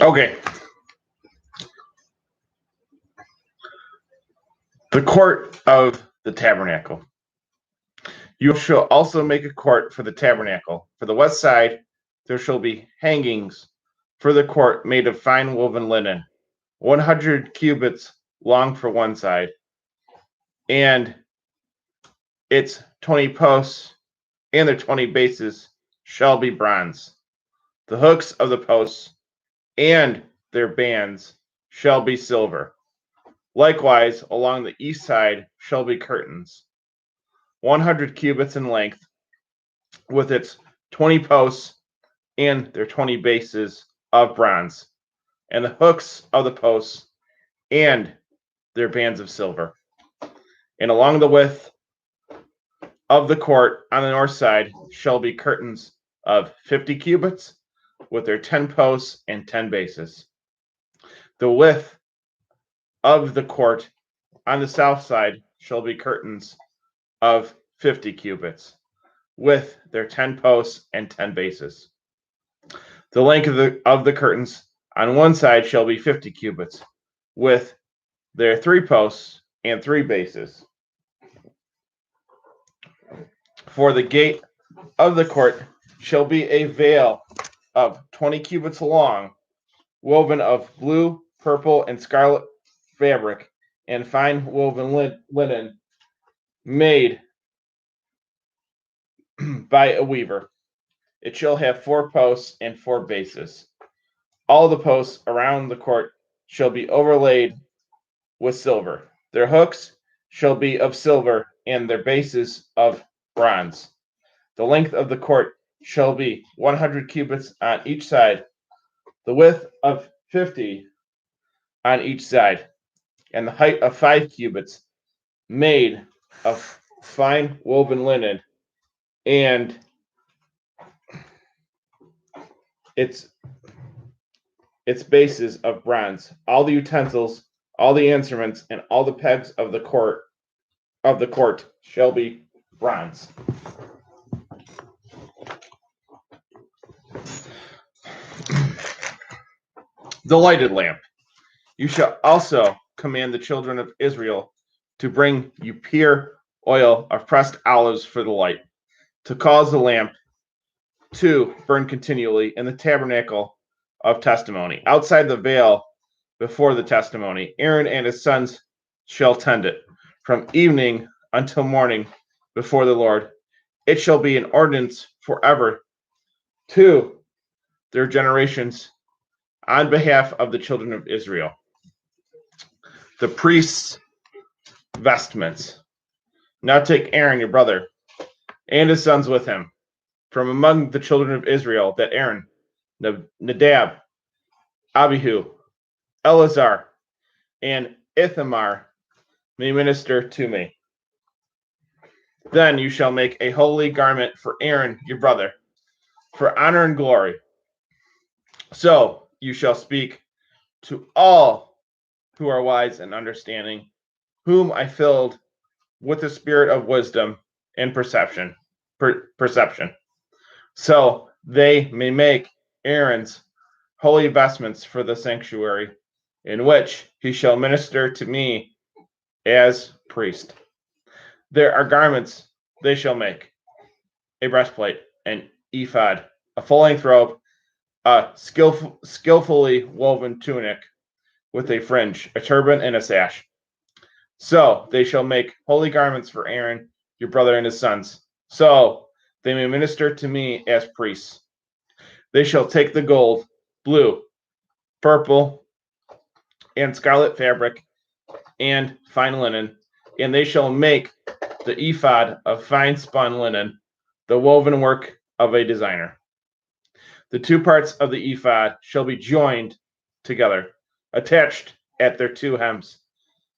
Okay. The court of the tabernacle. You shall also make a court for the tabernacle. For the west side, there shall be hangings for the court made of fine woven linen, 100 cubits long for one side, and its 20 posts and their 20 bases shall be bronze. The hooks of the posts and their bands shall be silver. Likewise, along the east side shall be curtains, 100 cubits in length, with its 20 posts and their 20 bases of bronze, and the hooks of the posts and their bands of silver. And along the width of the court on the north side shall be curtains of 50 cubits, with their 10 posts and 10 bases. The width of the court on the south side shall be curtains of 50 cubits, with their 10 posts and 10 bases. The length of the curtains on one side shall be 50 cubits, with their 3 posts and 3 bases. For the gate of the court shall be a veil of 20 cubits long, woven of blue, purple, and scarlet fabric, and fine woven linen, made by a weaver. It shall have 4 posts and 4 bases. All the posts around the court shall be overlaid with silver. Their hooks shall be of silver, and their bases of bronze. The length of the court shall be 100 cubits on each side, the width of 50 on each side, and the height of 5 cubits, made of fine woven linen, and its bases of bronze. All the utensils, all the instruments, and all the pegs of the court shall be bronze. The lighted lamp. You shall also command the children of Israel to bring you pure oil of pressed olives for the light, to cause the lamp to burn continually in the tabernacle of testimony, outside the veil before the testimony. Aaron and his sons shall tend it from evening until morning before the Lord. It shall be an ordinance forever to their generations on behalf of the children of Israel. The priest's vestments. Now take Aaron your brother and his sons with him from among the children of Israel, that Aaron, Nadab, Abihu, Eleazar, and Ithamar may minister to me. Then you shall make a holy garment for Aaron your brother, for honor and glory. So you shall speak to all who are wise and understanding, whom I filled with the spirit of wisdom and perception. So they may make Aaron's holy vestments for the sanctuary, in which he shall minister to me as priest. There are garments they shall make: a breastplate, an ephod, a full-length robe, a skillfully woven tunic with a fringe, a turban, and a sash. So they shall make holy garments for Aaron, your brother, and his sons, so they may minister to me as priests. They shall take the gold, blue, purple, and scarlet fabric, and fine linen, and they shall make the ephod of fine spun linen, the woven work of a designer. The 2 parts of the ephod shall be joined together, attached at their 2 hems.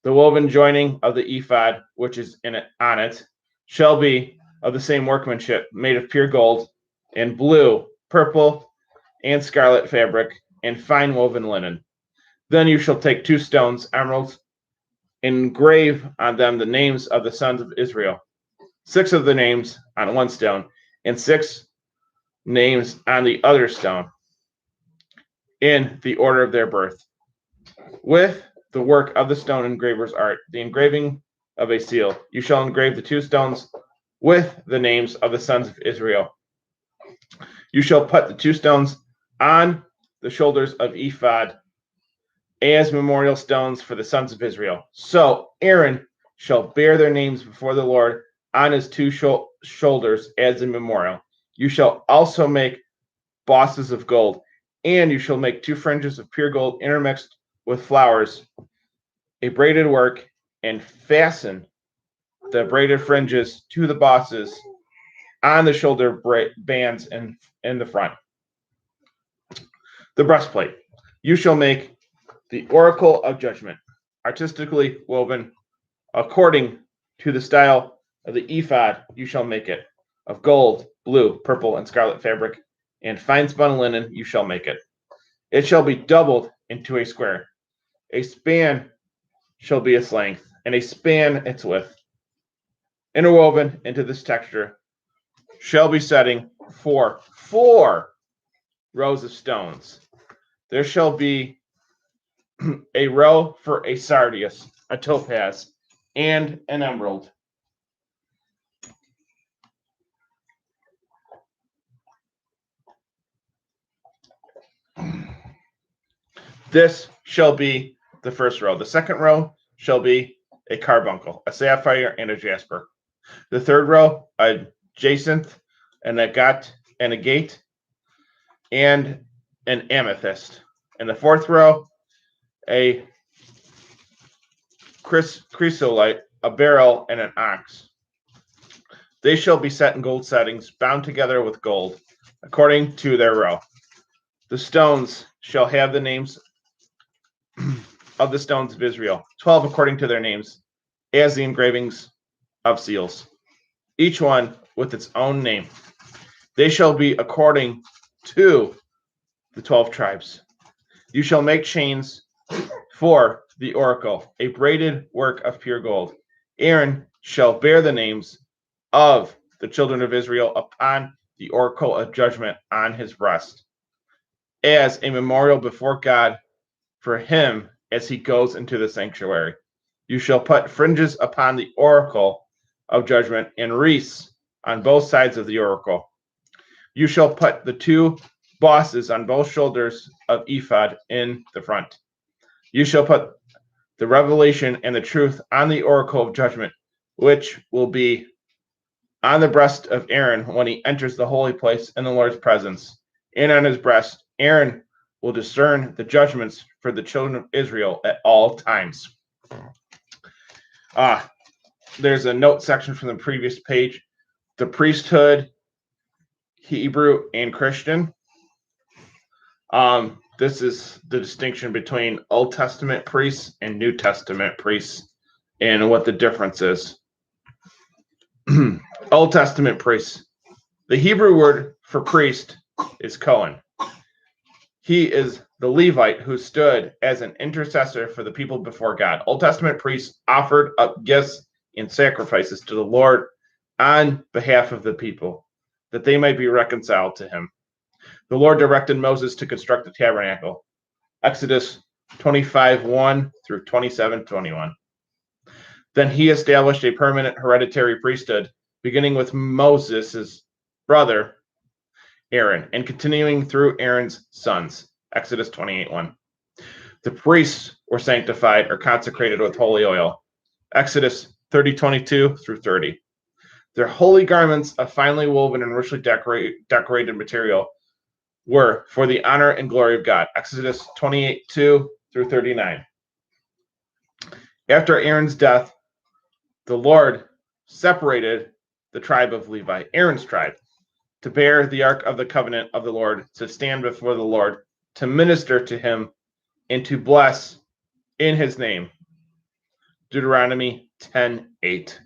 The woven joining of the ephod, which is on it, shall be of the same workmanship, made of pure gold, and blue, purple, and scarlet fabric, and fine woven linen. Then you shall take 2 stones, emeralds, engrave on them the names of the sons of Israel, 6 of the names on one stone, and 6 names on the other stone. in the order of their birth, with the work of the stone engraver's art, the engraving of a seal. You shall engrave the 2 stones with the names of the sons of Israel. You shall put the 2 stones on the shoulders of ephod as memorial stones for the sons of Israel. So Aaron shall bear their names before the Lord on his 2 shoulders as a memorial. You shall also make bosses of gold, and you shall make 2 fringes of pure gold intermixed with flowers, a braided work, and fasten the braided fringes to the bosses on the shoulder bands and in the front. The breastplate. You shall make the oracle of judgment, artistically woven according to the style of the ephod. You shall make it of gold, blue, purple, and scarlet fabric, and fine spun linen. You shall make it. It shall be doubled into a square. A span shall be its length, and a span its width. Interwoven into this texture shall be setting 4 rows of stones. There shall be a row for a sardius, a topaz, and an emerald. This shall be the first row. The second row shall be a carbuncle, a sapphire, and a jasper. The third row, a jacinth, an agate, and an amethyst. And the fourth row, a chrysolite, a beryl, and an onyx. They shall be set in gold settings, bound together with gold, according to their row. The stones shall have the names of the stones of Israel, 12 according to their names, as the engravings of seals, each one with its own name. They shall be according to the 12 tribes. You shall make chains for the oracle, a braided work of pure gold. Aaron shall bear the names of the children of Israel upon the oracle of judgment on his breast, as a memorial before God for him as he goes into the sanctuary. You shall put fringes upon the oracle of judgment and wreaths on both sides of the oracle. You shall put the 2 bosses on both shoulders of ephod in the front. You shall put the revelation and the truth on the oracle of judgment, which will be on the breast of Aaron when he enters the holy place in the Lord's presence. And on his breast, Aaron will discern the judgments for the children of Israel at all times. There's a note section from the previous page. The priesthood, Hebrew and Christian. This is the distinction between Old Testament priests and New Testament priests and what the difference is. Old Testament priests. The Hebrew word for priest is Cohen. He is the Levite who stood as an intercessor for the people before God. Old Testament priests offered up gifts and sacrifices to the Lord on behalf of the people, that they might be reconciled to him. The Lord directed Moses to construct the tabernacle. Exodus 25:1 through 27:21. Then he established a permanent hereditary priesthood, beginning with Moses' brother Aaron, and continuing through Aaron's sons. Exodus 28:1. The priests were sanctified or consecrated with holy oil. Exodus 30:22 through 30. Their holy garments of finely woven and richly decorated material were for the honor and glory of God. Exodus 28:2 through 39. After Aaron's death, the Lord separated the tribe of Levi, Aaron's tribe, to bear the ark of the covenant of the Lord, to stand before the Lord, to minister to him, and to bless in his name. Deuteronomy 10:8.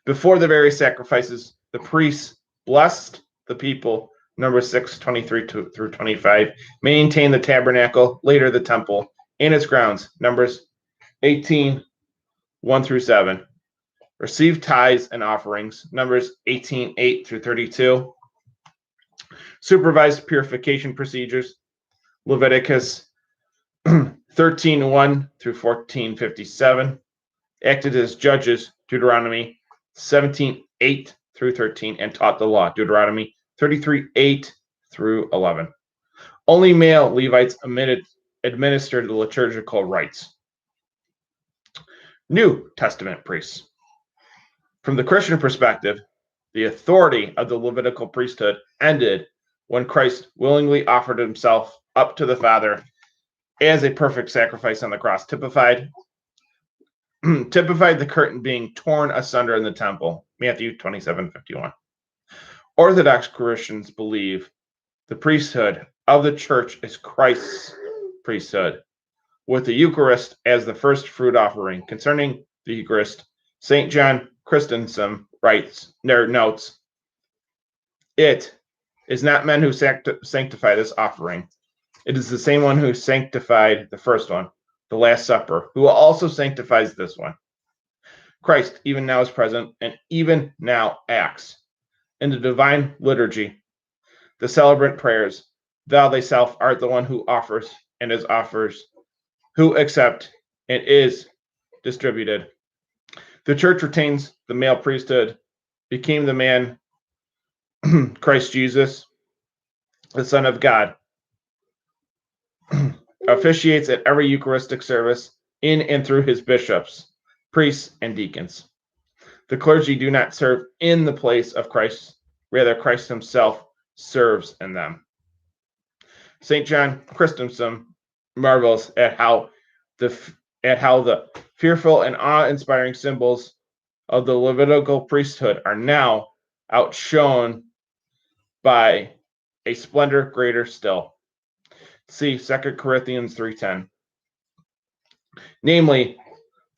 Before the various sacrifices, the priests blessed the people, Numbers 6:23 through 25, maintain the tabernacle, later the temple, and its grounds, Numbers 18:1 through 7. Receive tithes and offerings, Numbers 18:8 through 32. Supervise purification procedures, Leviticus 13:1 through 14:57, acted as judges, Deuteronomy 17:8 through 13, and taught the law, Deuteronomy 33:8 through 11. Only male Levites administered the liturgical rites. New Testament priests. From the Christian perspective, the authority of the Levitical priesthood ended when Christ willingly offered himself up to the Father as a perfect sacrifice on the cross, typified the curtain being torn asunder in the temple, Matthew 27:51. Orthodox Christians believe the priesthood of the church is Christ's priesthood, with the Eucharist as the first fruit offering. Concerning the Eucharist, St. John Chrysostom notes, it is not men who sanctify this offering. It is the same one who sanctified the first one, the Last Supper, who also sanctifies this one. Christ even now is present and even now acts. In the divine liturgy, the celebrant prayers, thou thyself art the one who offers and is offers, who accept and is distributed. The church retains the male priesthood, became the man Christ Jesus, the Son of God, officiates at every Eucharistic service in and through his bishops, priests, and deacons. The clergy do not serve in the place of Christ, rather Christ himself serves in them. St. John Chrysostom marvels at how the fearful and awe-inspiring symbols of the Levitical priesthood are now outshone by a splendor greater still. See 2 Corinthians 3:10. Namely,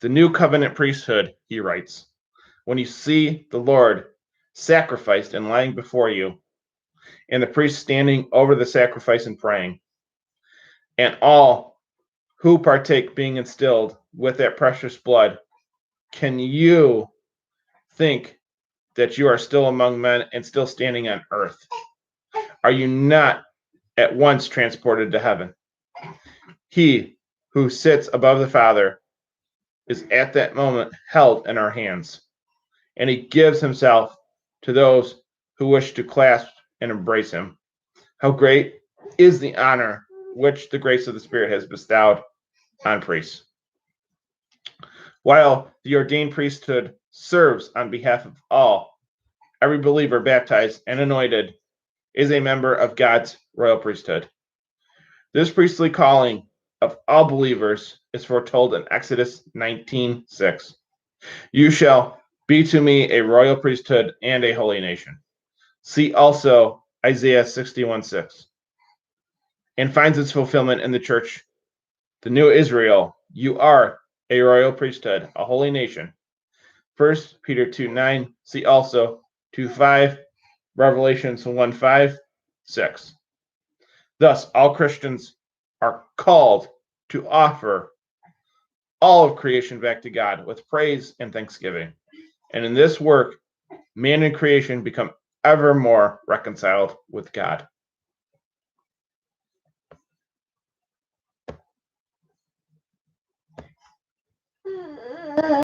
the new covenant priesthood, he writes, when you see the Lord sacrificed and lying before you, and the priest standing over the sacrifice and praying, and all who partake being instilled with that precious blood, can you think that you are still among men and still standing on earth? Are you not at once transported to heaven? He who sits above the Father is at that moment held in our hands, and he gives himself to those who wish to clasp and embrace him. How great is the honor which the grace of the Spirit has bestowed on priests. While the ordained priesthood serves on behalf of all, every believer baptized and anointed is a member of God's royal priesthood. This priestly calling of all believers is foretold in Exodus 19:6. You shall be to me a royal priesthood and a holy nation. See also Isaiah 61:6. And finds its fulfillment in the church, the new Israel. You are a royal priesthood, a holy nation. 1 Peter 2:9. See also 2:5, Revelations 1:5, 6. Thus, all Christians are called to offer all of creation back to God with praise and thanksgiving. And in this work, man and creation become ever more reconciled with God.